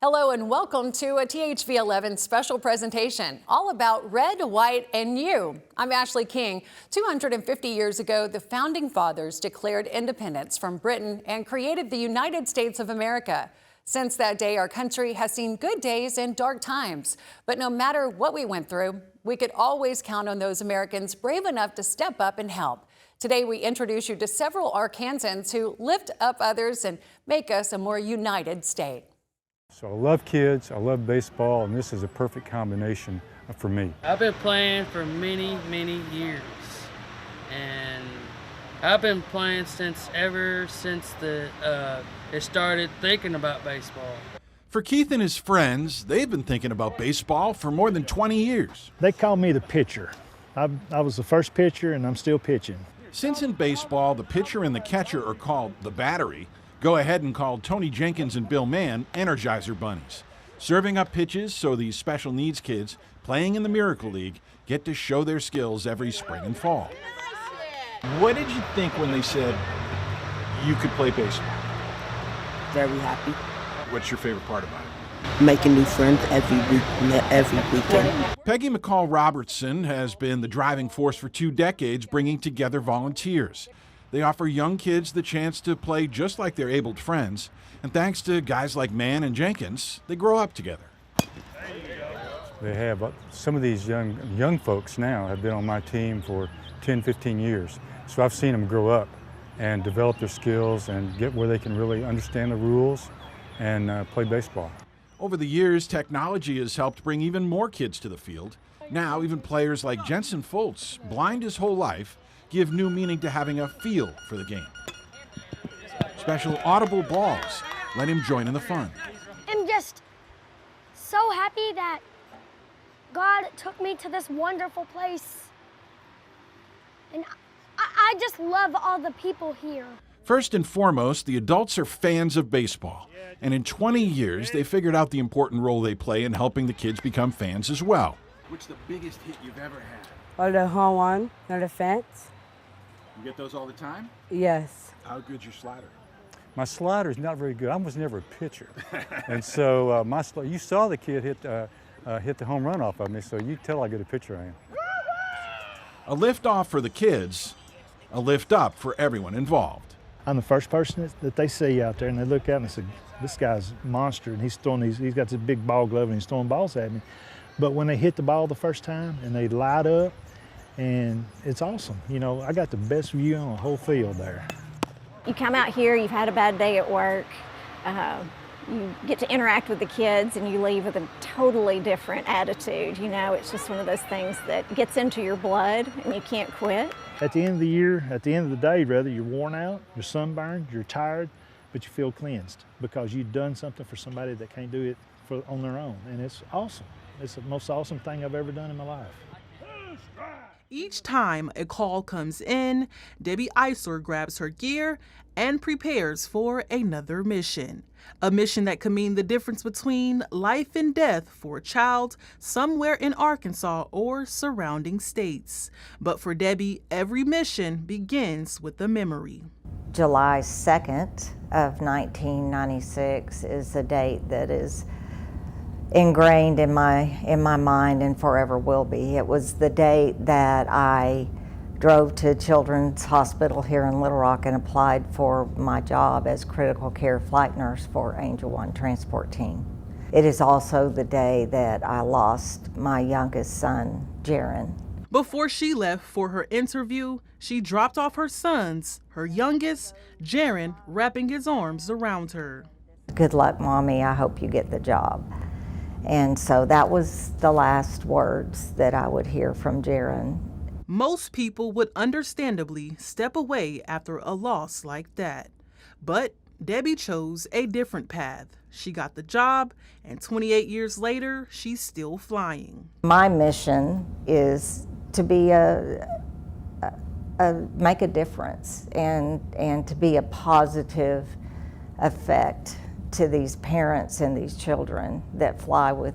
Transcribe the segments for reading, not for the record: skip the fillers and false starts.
Hello and welcome to a THV 11 special presentation all about red, white, and you. I'm Ashley King. 250 years ago, the founding fathers declared independence from Britain and created the United States of America. Since that day, our country has seen good days and dark times. But no matter what we went through, we could always count on those Americans brave enough to step up and help. Today, we introduce you to several Arkansans who lift up others and make us a more united state. So I love kids, I love baseball, and this is a perfect combination for me. I've been playing for many years, and I've been playing ever since it started thinking about baseball. For Keith and his friends, they've been thinking about baseball for more than 20 years. They call me the pitcher. I was the first pitcher, and I'm still pitching. Since in baseball, the pitcher and the catcher are called the battery, Go Ahead and called Tony Jenkins and Bill Mann Energizer Bunnies, serving up pitches so these special needs kids playing in the Miracle League get to show their skills every spring and fall. What did you think when they said you could play baseball? Very happy. What's your favorite part about it? Making new friends every weekend. Peggy McCall Robertson has been the driving force for 2 decades, bringing together volunteers. They offer young kids the chance to play just like their abled friends, and thanks to guys like Mann and Jenkins, they grow up together. They have some of these young folks now have been on my team for 10, 15 years. So I've seen them grow up and develop their skills and get where they can really understand the rules and play baseball. Over the years, technology has helped bring even more kids to the field. Now, even players like Jensen Foltz, blind his whole life, give new meaning to having a feel for the game. Special audible balls let him join in the fun. I'm just so happy that God took me to this wonderful place. And I just love all the people here. First and foremost, the adults are fans of baseball. And in 20 years, they figured out the important role they play in helping the kids become fans as well. What's the biggest hit you've ever had? Or the home run, or the fence. You get those all the time? Yes. How good's your slider? My slider's not very good. I was never a pitcher. And so you saw the kid hit the home run off of me, so you tell how good a pitcher I am. A lift off for the kids, a lift up for everyone involved. I'm the first person that they see out there, and they look out and they say, this guy's a monster, and he's got this big ball glove and he's throwing balls at me. But when they hit the ball the first time and they light up, and it's awesome. You know, I got the best view on the whole field there. You come out here, you've had a bad day at work, you get to interact with the kids and you leave with a totally different attitude. You know, it's just one of those things that gets into your blood and you can't quit. At the end of the year, at the end of the day, rather, you're worn out, you're sunburned, you're tired, but you feel cleansed because you've done something for somebody that can't do it on their own. And it's awesome. It's the most awesome thing I've ever done in my life. Each time a call comes in, Debbie Eisler grabs her gear and prepares for another mission. A mission that could mean the difference between life and death for a child somewhere in Arkansas or surrounding states. But for Debbie, every mission begins with a memory. July 2nd of 1996 is the date that is ingrained in my mind and forever will be. It was the date that I drove to Children's Hospital here in Little Rock and applied for my job as critical care flight nurse for Angel One transport team. It is also the day that I lost my youngest son, Jaron. Before she left for her interview, she dropped off her sons, her youngest, Jaron, wrapping his arms around her. Good luck, Mommy. I hope you get the job. And so that was the last words that I would hear from Jaron. Most people would understandably step away after a loss like that. But Debbie chose a different path. She got the job, and 28 years later, she's still flying. My mission is to be make a difference and to be a positive effect to these parents and these children that fly with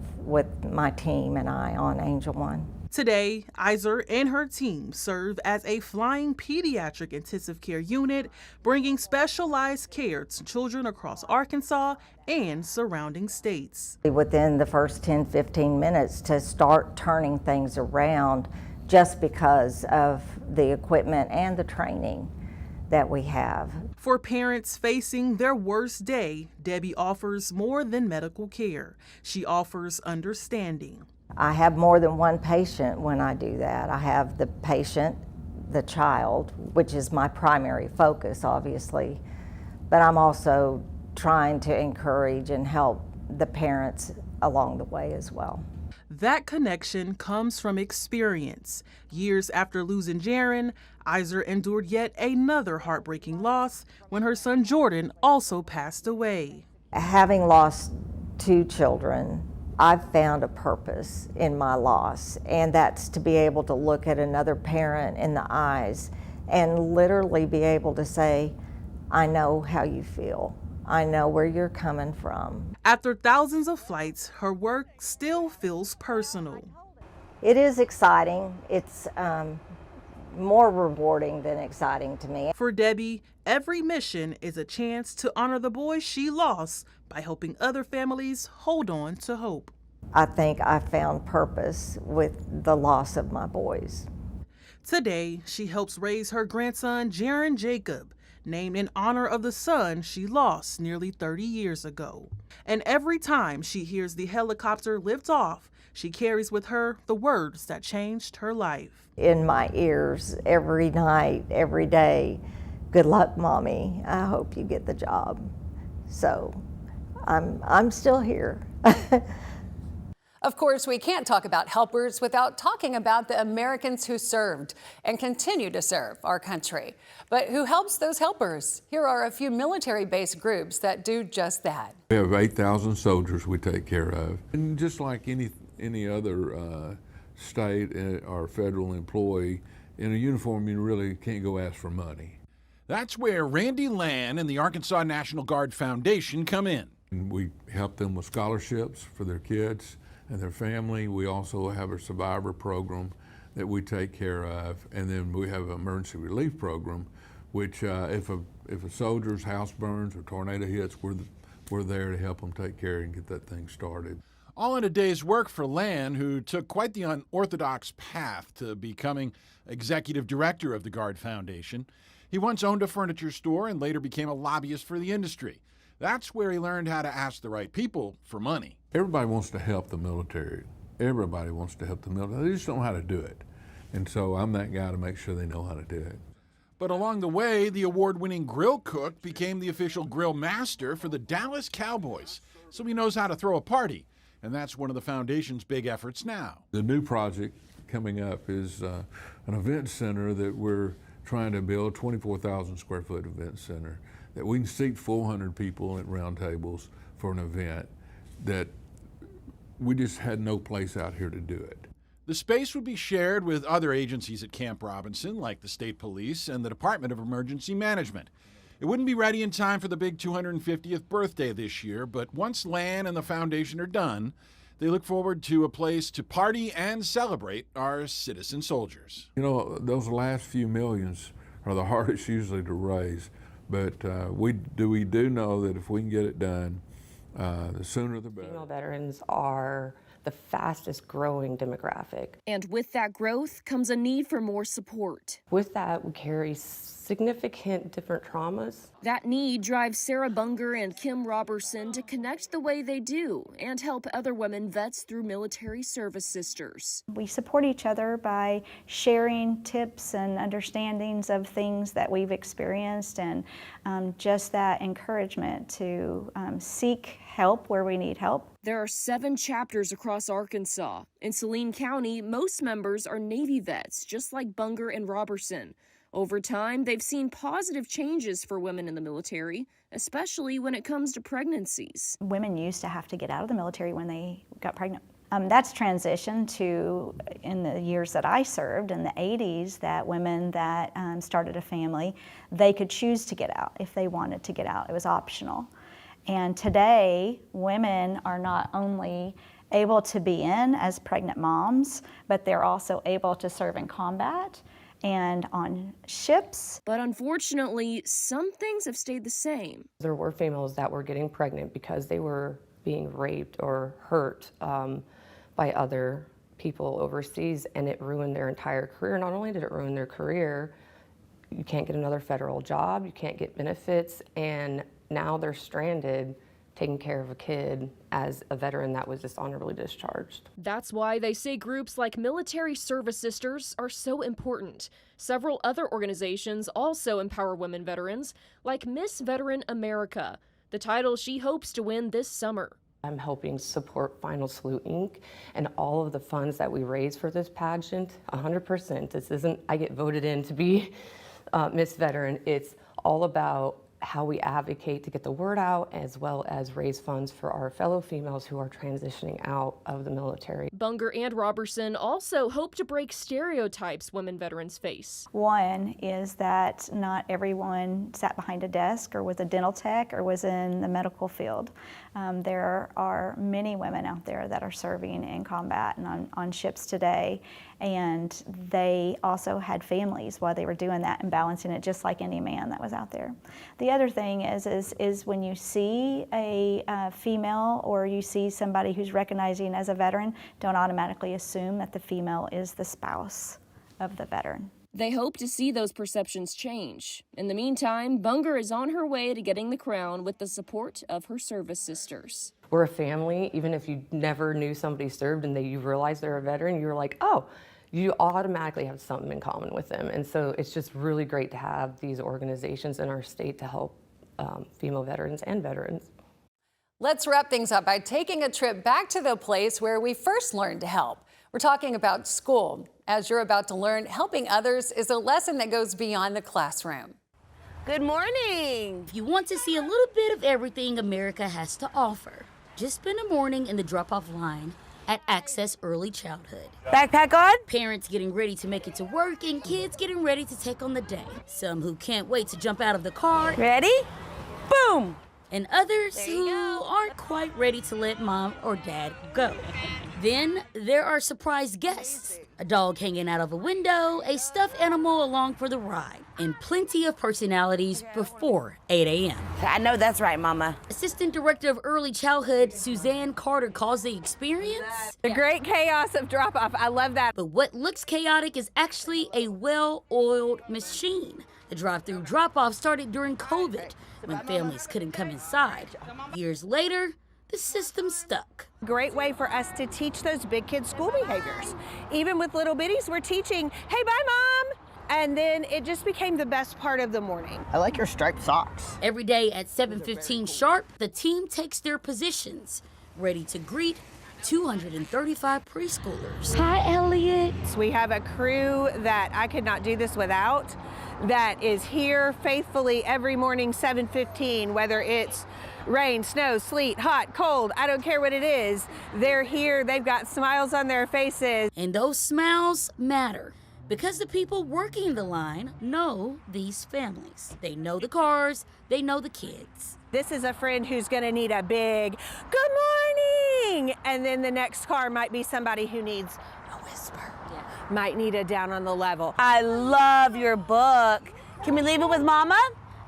my team and I on Angel One. Today, Iser and her team serve as a flying pediatric intensive care unit, bringing specialized care to children across Arkansas and surrounding states. Within the first 10-15 minutes to start turning things around just because of the equipment and the training that we have. For parents facing their worst day, Debbie offers more than medical care. She offers understanding. I have more than one patient when I do that. I have the patient, the child, which is my primary focus, obviously, but I'm also trying to encourage and help the parents along the way as well. That connection comes from experience. Years after losing Jaron, Iser endured yet another heartbreaking loss when her son Jordan also passed away. Having lost 2 children, I've found a purpose in my loss, and that's to be able to look at another parent in the eyes and literally be able to say, I know how you feel. I know where you're coming from. After thousands of flights, her work still feels personal. It is exciting. It's more rewarding than exciting to me. For Debbie, every mission is a chance to honor the boys she lost by helping other families hold on to hope. I think I found purpose with the loss of my boys. Today, she helps raise her grandson, Jaron Jacob, named in honor of the son she lost nearly 30 years ago. And every time she hears the helicopter lift off, she carries with her the words that changed her life. In my ears every night, every day, good luck, Mommy. I hope you get the job. So I'm still here. Of course, we can't talk about helpers without talking about the Americans who served and continue to serve our country. But who helps those helpers? Here are a few military-based groups that do just that. We have 8,000 soldiers we take care of. And just like any other state or federal employee, in a uniform you really can't go ask for money. That's where Randy Land and the Arkansas National Guard Foundation come in. And we help them with scholarships for their kids and their family. We also have a survivor program that we take care of, and then we have an emergency relief program, which if a soldier's house burns or tornado hits, we're there to help them take care and get that thing started. All in a day's work for Land, who took quite the unorthodox path to becoming executive director of the Guard Foundation. He once owned a furniture store and later became a lobbyist for the industry. That's where he learned how to ask the right people for money. Everybody wants to help the military. Everybody wants to help the military. They just don't know how to do it. And so I'm that guy to make sure they know how to do it. But along the way, the award-winning grill cook became the official grill master for the Dallas Cowboys. So he knows how to throw a party. And that's one of the foundation's big efforts now. The new project coming up is an event center that we're trying to build, 24,000 square foot event center, that we can seat 400 people at round tables for an event that we just had no place out here to do it. The space would be shared with other agencies at Camp Robinson, like the State Police and the Department of Emergency Management. It wouldn't be ready in time for the big 250th birthday this year, but once Land and the foundation are done, they look forward to a place to party and celebrate our citizen soldiers. You know, those last few millions are the hardest usually to raise, but we do know that if we can get it done, the sooner the better. Female veterans are the fastest growing demographic. And with that growth comes a need for more support. With that, we carry significant different traumas. That need drives Sarah Bunger and Kim Robertson to connect the way they do and help other women vets through Military Service Sisters. We support each other by sharing tips and understandings of things that we've experienced, and just that encouragement to seek help where we need help. There are 7 chapters across Arkansas. In Saline County, most members are Navy vets, just like Bunger and Robertson. Over time, they've seen positive changes for women in the military, especially when it comes to pregnancies. Women used to have to get out of the military when they got pregnant. That's transitioned to, in the years that I served, in the 80s, that women that started a family, they could choose to get out if they wanted to get out. It was optional. And today, women are not only able to be in as pregnant moms, but they're also able to serve in combat and on ships. But unfortunately, some things have stayed the same. There were females that were getting pregnant because they were being raped or hurt by other people overseas, and it ruined their entire career. Not only did it ruin their career, you can't get another federal job, you can't get benefits, and now they're stranded taking care of a kid as a veteran that was dishonorably discharged. That's why they say groups like Military Service Sisters are so important. Several other organizations also empower women veterans, like Miss Veteran America, the title she hopes to win this summer. I'm helping support Final Salute Inc. and all of the funds that we raise for this pageant, 100%. This isn't, I get voted in to be Miss Veteran. It's all about how we advocate to get the word out, as well as raise funds for our fellow females who are transitioning out of the military. Bunger and Robertson also hope to break stereotypes women veterans face. One is that not everyone sat behind a desk or was a dental tech or was in the medical field. There are many women out there that are serving in combat and on ships today, and they also had families while they were doing that and balancing it just like any man that was out there. The other thing is when you see a female or you see somebody who's recognizing as a veteran, don't automatically assume that the female is the spouse of the veteran. They hope to see those perceptions change. In the meantime, Bunger is on her way to getting the crown with the support of her service sisters. We're a family. Even if you never knew somebody served and you realize they're a veteran, you're like, oh, you automatically have something in common with them. And so it's just really great to have these organizations in our state to help female veterans and veterans. Let's wrap things up by taking a trip back to the place where we first learned to help. We're talking about school. As you're about to learn, helping others is a lesson that goes beyond the classroom. Good morning. If you want to see a little bit of everything America has to offer, just spend a morning in the drop-off line at Access Early Childhood. Backpack on? Parents getting ready to make it to work and kids getting ready to take on the day. Some who can't wait to jump out of the car. Ready? Boom! And others who aren't quite ready to let mom or dad go. Then there are surprise guests. A dog hanging out of a window, a stuffed animal along for the ride, and plenty of personalities before 8 a.m. I know that's right, Mama. Assistant Director of Early Childhood, Suzanne Carter, calls the experience the great chaos of drop-off. I love that. But what looks chaotic is actually a well-oiled machine. The drive-through drop-off started during COVID, when families couldn't come inside. Years later, the system stuck. Great way for us to teach those big kids school behaviors. Even with little bitties, we're teaching, hey, bye, Mom. And then it just became the best part of the morning. I like your striped socks. Every day at 7:15 sharp, the team takes their positions, ready to greet 235 preschoolers. Hi, Elliot. We have a crew that I could not do this without, that is here faithfully every morning, 7:15, whether it's rain, snow, sleet, hot, cold, I don't care what it is. They're here, they've got smiles on their faces. And those smiles matter because the people working the line know these families. They know the cars, they know the kids. This is a friend who's gonna need a big, good morning! And then the next car might be somebody who needs a whisper. Yeah. Might need a down on the level. I love your book. Can we leave it with Mama?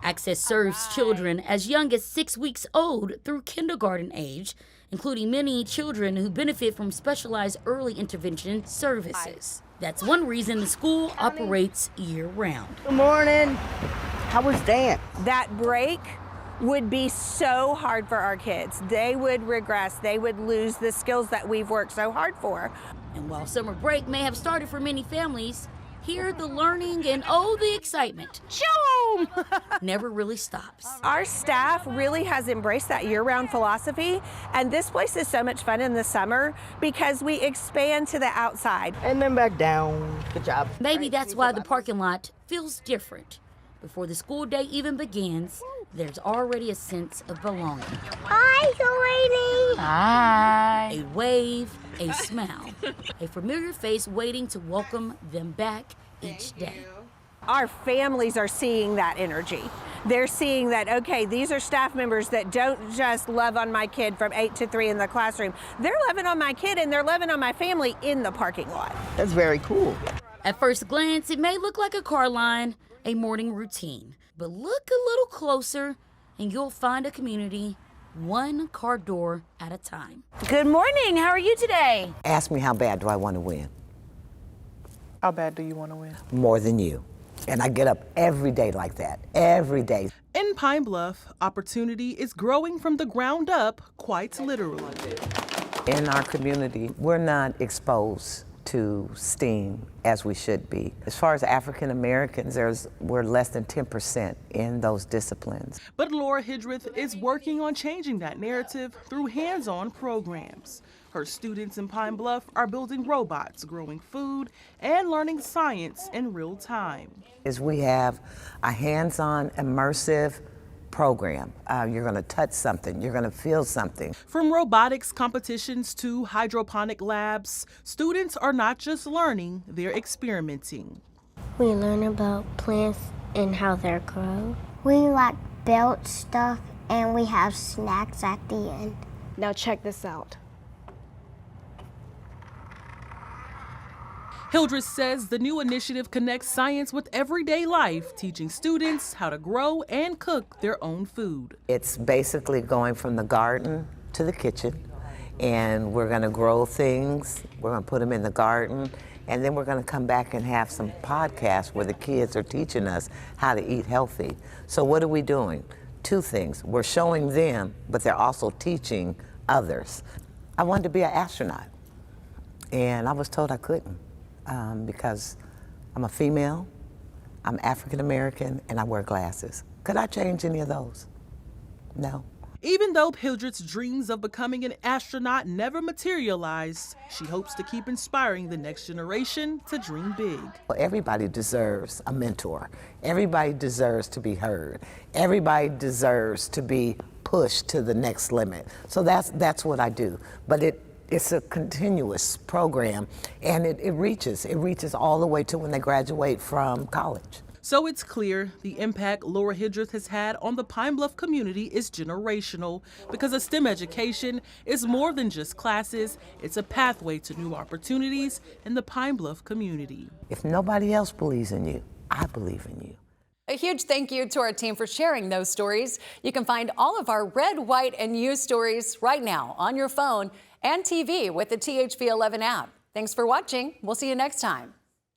Access serves children as young as 6 weeks old through kindergarten age, including many children who benefit from specialized early intervention services. That's one reason the school operates year-round. Good morning. How was dance? That break would be so hard for our kids. They would regress. They would lose the skills that we've worked so hard for. And while summer break may have started for many families, here the learning and the excitement never really stops. Our staff really has embraced that year-round philosophy, and this place is so much fun in the summer because we expand to the outside. And then back down. Good job. Maybe that's why the parking lot feels different. Before the school day even begins, there's already a sense of belonging. Hi, Delaney. Hi. A wave, a smile, a familiar face waiting to welcome them back each day. Our families are seeing that energy. They're seeing that, okay, these are staff members that don't just love on my kid from 8 to 3 in the classroom. They're loving on my kid and they're loving on my family in the parking lot. That's very cool. At first glance, it may look like a car line, a morning routine. But look a little closer and you'll find a community one car door at a time. Good morning. How are you today? Ask me how bad do I want to win? How bad do you want to win? More than you. And I get up every day like that, every day. In Pine Bluff, opportunity is growing from the ground up, quite literally. In our community, we're not exposed to STEAM as we should be. As far as African Americans, we're less than 10% in those disciplines. But Laura Hidreth is working on changing that narrative through hands-on programs. Her students in Pine Bluff are building robots, growing food, and learning science in real time. We have a hands-on, immersive program. You're going to touch something, you're going to feel something. From robotics competitions to hydroponic labs, students are not just learning, they're experimenting. We learn about plants and how they grow. We build stuff and we have snacks at the end. Now check this out. Hildreth says the new initiative connects science with everyday life, teaching students how to grow and cook their own food. It's basically going from the garden to the kitchen, and we're going to grow things, we're going to put them in the garden, and then we're going to come back and have some podcasts where the kids are teaching us how to eat healthy. So what are we doing? Two things. We're showing them, but they're also teaching others. I wanted to be an astronaut, and I was told I couldn't. Because I'm a female, I'm African American, and I wear glasses. Could I change any of those? No. Even though Hildreth's dreams of becoming an astronaut never materialized, she hopes to keep inspiring the next generation to dream big. Well, everybody deserves a mentor. Everybody deserves to be heard. Everybody deserves to be pushed to the next limit. So that's what I do. But it's a continuous program, and it reaches all the way to when they graduate from college. So it's clear the impact Laura Hidreth has had on the Pine Bluff community is generational, because a STEM education is more than just classes. It's a pathway to new opportunities in the Pine Bluff community. If nobody else believes in you, I believe in you. A huge thank you to our team for sharing those stories. You can find all of our Red, White, and You stories right now on your phone and TV with the THV 11 app. Thanks for watching. We'll see you next time.